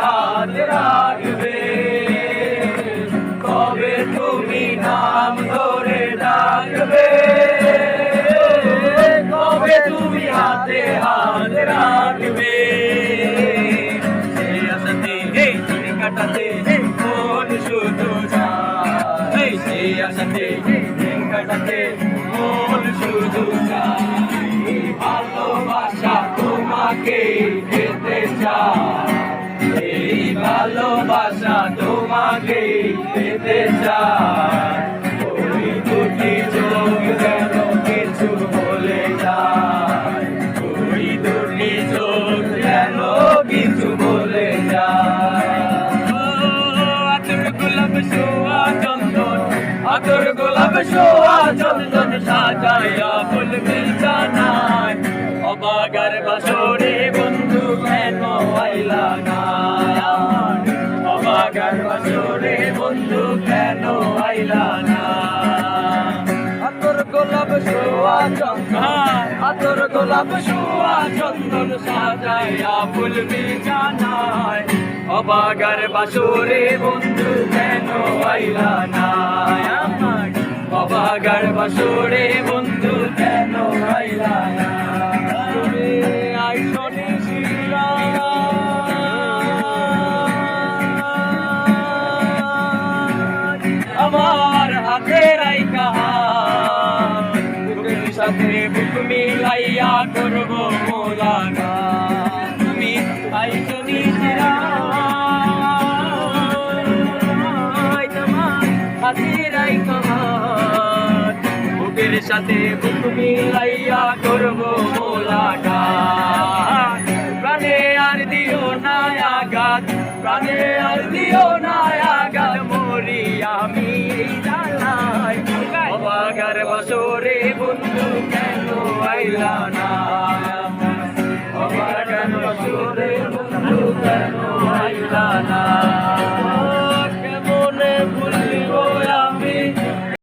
হাত রাখবে, কবে তুমি নাম ধরে ডাকবে, কবে তুমি হাতে হাত রাখবে। সেই আশাতে দিন কাটাতে মন শুধু চায়, সেই আশাতে দিন কাটাতে মন শুধু চায়। ভালোবাসা তোমাকে পেতে চায়, এই ভালোবাসা তোমাকে পেতে চায়। ওই দুটি চোখ যেন কিছু বলে যায়, ওই দুটি চোখ যেন কিছু বলে যায়। আতর গোলাপ সোয়া চন্দন, আতর গোলাপ সোয়া চন্দন সাজাইয়া ফুল বিছানায়। অবাগার বাসরে বন্ধু কেন আইলা না আমার, অবাগার বাসরে বন্ধু কেন আইলা না। আতর গোলাপ সোয়া চন্দন, আতর গোলাপ সোয়া চন্দন সাজাইয়া ফুল বিছানায়। অবাগার বাসরে বন্ধু কেন আইলা না আমার, অবাগার বাসরে বন্ধু কেন আইলা না। আমার হাতের আইকা বুকের সাথে বুক মিলাইয়া করব মোলাকাত। তুমি আইছো নিজরা তোমার হাতের আইকা বুকের সাথে বুক মিলাইয়া করব মোলাকাত। প্রাণে আর দিও না আঘাত, প্রাণে আর দিও না আঘাত, মরি আমি জানাই। অবাগার বাসরে বন্ধু কেন আইলা